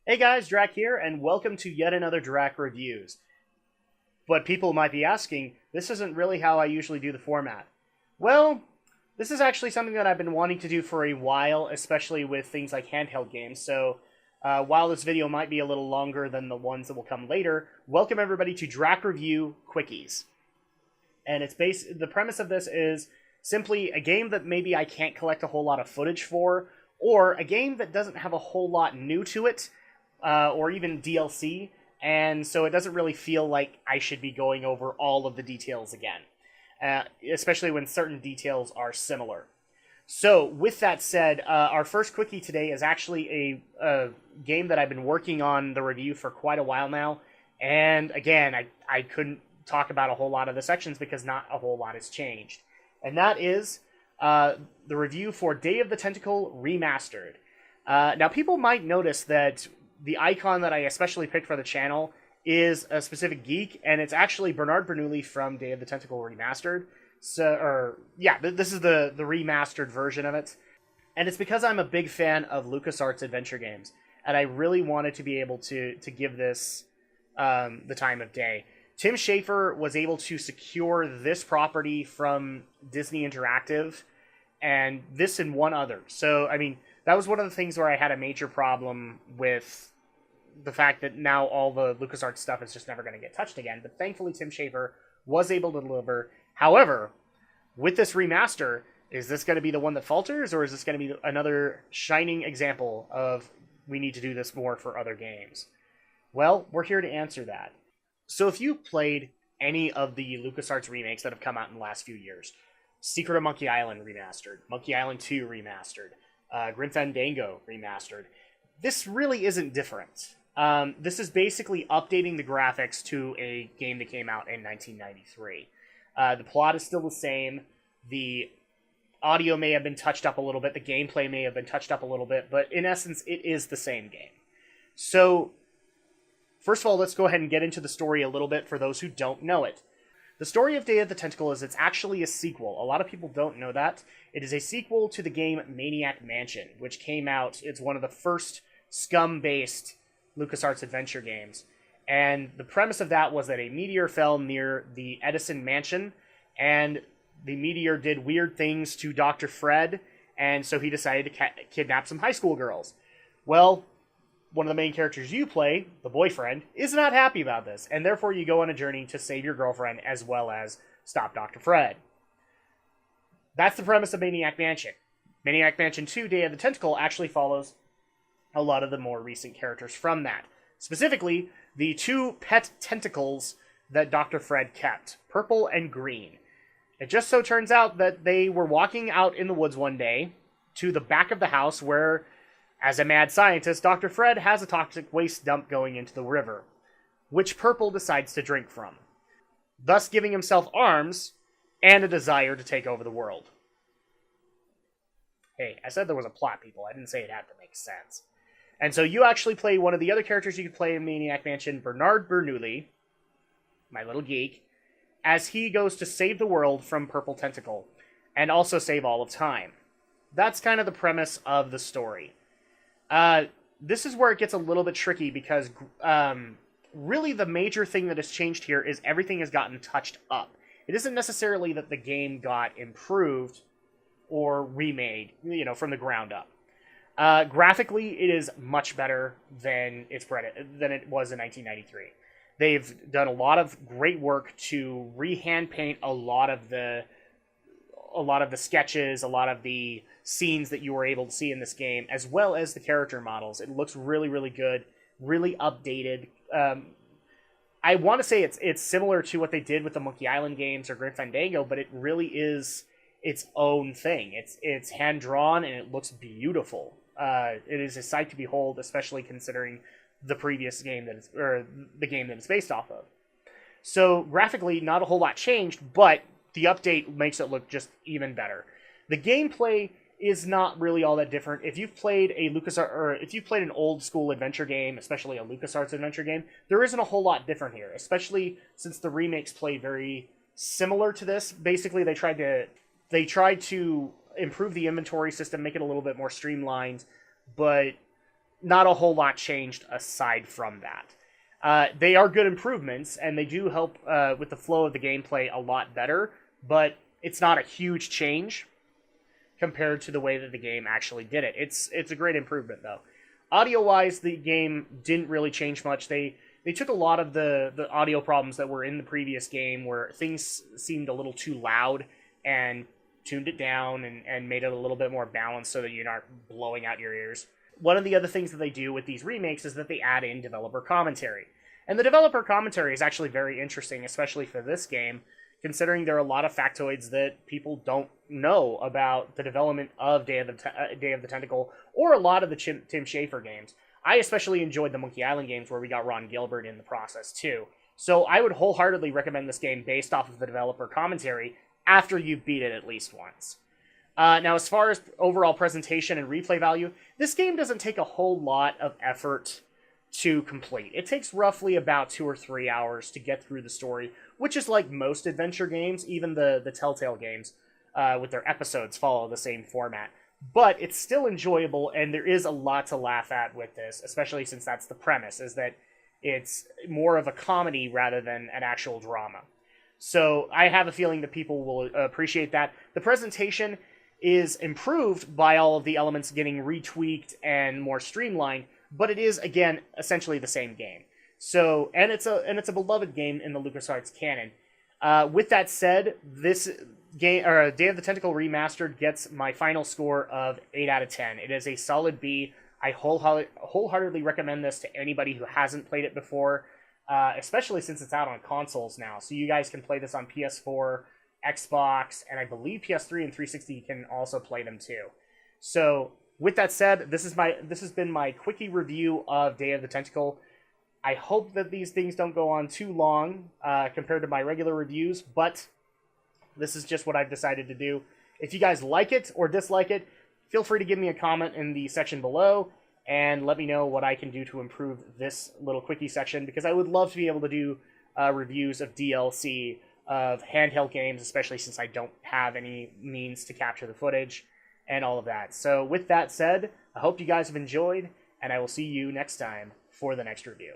Hey guys, Drak here, and welcome to yet another Drak Reviews. But people might be asking, this isn't really how I usually do the format. Well, this is actually something that I've been wanting to do for a while, especially with things like handheld games, so while this video might be a little longer than the ones that will come later, welcome everybody to Drak Review Quickies. And the premise of this is simply a game that maybe I can't collect a whole lot of footage for, or a game that doesn't have a whole lot new to it, or even DLC, and so it doesn't really feel like I should be going over all of the details again, especially when certain details are similar. So, with that said, our first quickie today is actually a game that I've been working on the review for quite a while now, and again, I couldn't talk about a whole lot of the sections because not a whole lot has changed. And that is the review for Day of the Tentacle Remastered. Now, people might notice that the icon that I especially picked for the channel is a specific geek, and it's actually Bernard Bernoulli from Day of the Tentacle Remastered. This is the remastered version of it. And it's because I'm a big fan of Lucasarts adventure games, and I really wanted to be able to give this the time of day. Tim Schafer was able to secure this property from Disney Interactive, and this and one other. So, I mean, that was one of the things where I had a major problem with the fact that now all the LucasArts stuff is just never going to get touched again. But thankfully, Tim Schafer was able to deliver. However, with this remaster, is this going to be the one that falters, or is this going to be another shining example of we need to do this more for other games? Well, we're here to answer that. So if you played any of the LucasArts remakes that have come out in the last few years, Secret of Monkey Island Remastered, Monkey Island 2 Remastered, Grim Fandango Remastered, this really isn't different. This is basically updating the graphics to a game that came out in 1993. The plot is still the same. The audio may have been touched up a little bit. The gameplay may have been touched up a little bit. But in essence, it is the same game. So, first of all, let's go ahead and get into the story a little bit for those who don't know it. The story of Day of the Tentacle is it's actually a sequel. A lot of people don't know that. It is a sequel to the game Maniac Mansion, which came out. It's one of the first Scum-based LucasArts adventure games. And the premise of that was that a meteor fell near the Edison Mansion, and the meteor did weird things to Dr. Fred, and so he decided to kidnap some high school girls. Well, one of the main characters you play, the boyfriend, is not happy about this, and therefore you go on a journey to save your girlfriend as well as stop Dr. Fred. That's the premise of Maniac Mansion. Maniac Mansion 2, Day of the Tentacle, actually follows a lot of the more recent characters from that. Specifically, the two pet tentacles that Dr. Fred kept, Purple and Green. It just so turns out that they were walking out in the woods one day to the back of the house where, as a mad scientist, Dr. Fred has a toxic waste dump going into the river, which Purple decides to drink from, thus giving himself arms and a desire to take over the world. Hey, I said there was a plot, people. I didn't say it had to make sense. And so you actually play one of the other characters you could play in Maniac Mansion, Bernard Bernoulli, my little geek, as he goes to save the world from Purple Tentacle, and also save all of time. That's kind of the premise of the story. This is where it gets a little bit tricky because really the major thing that has changed here is everything has gotten touched up. It isn't necessarily that the game got improved or remade, from the ground up. Graphically, it is much better than it was in 1993. They've done a lot of great work to hand paint a lot of the sketches, a lot of the scenes that you were able to see in this game, as well as the character models. It looks really, really good, really updated. I want to say it's similar to what they did with the Monkey Island games or Grim Fandango, but it really is its own thing. It's hand drawn and it looks beautiful. It is a sight to behold, especially considering the previous game the game that it's based off of. So graphically, not a whole lot changed, but the update makes it look just even better. The gameplay is not really all that different. If you've played if you've played an old school adventure game, especially a LucasArts adventure game, there isn't a whole lot different here, especially since the remakes play very similar to this. Basically, they tried to improve the inventory system, make it a little bit more streamlined, but not a whole lot changed aside from that. They are good improvements, and they do help with the flow of the gameplay a lot better, but it's not a huge change compared to the way that the game actually did it. It's a great improvement, though. Audio-wise, the game didn't really change much. They took a lot of the audio problems that were in the previous game, where things seemed a little too loud, and tuned it down and made it a little bit more balanced so that you're not blowing out your ears. One of the other things that they do with these remakes is that they add in developer commentary. And the developer commentary is actually very interesting, especially for this game, considering there are a lot of factoids that people don't know about the development of Day of the Tentacle, or a lot of the Tim Schafer games. I especially enjoyed the Monkey Island games, where we got Ron Gilbert in the process too. So I would wholeheartedly recommend this game based off of the developer commentary after you've beat it at least once. Now, as far as overall presentation and replay value, this game doesn't take a whole lot of effort to complete. It takes roughly about 2 or 3 hours to get through the story, which is like most adventure games. Even the Telltale games with their episodes follow the same format. But it's still enjoyable, and there is a lot to laugh at with this, especially since that's the premise, is that it's more of a comedy rather than an actual drama. So I have a feeling that people will appreciate that. The presentation is improved by all of the elements getting retweaked and more streamlined, but it is, again, essentially the same game. So, and it's a beloved game in the Lucasarts canon. With that said, this game, or Day of the Tentacle Remastered, gets my final score of 8 out of 10. It is a solid B. I wholeheartedly recommend this to anybody who hasn't played it before, especially since it's out on consoles now. So you guys can play this on PS4, Xbox, and I believe PS3 and 360 can also play them too. So with that said, this has been my quickie review of Day of the Tentacle. I hope that these things don't go on too long compared to my regular reviews, but this is just what I've decided to do. If you guys like it or dislike it, feel free to give me a comment in the section below and let me know what I can do to improve this little quickie section, because I would love to be able to do reviews of DLC, of handheld games, especially since I don't have any means to capture the footage and all of that. So with that said, I hope you guys have enjoyed, and I will see you next time for the next review.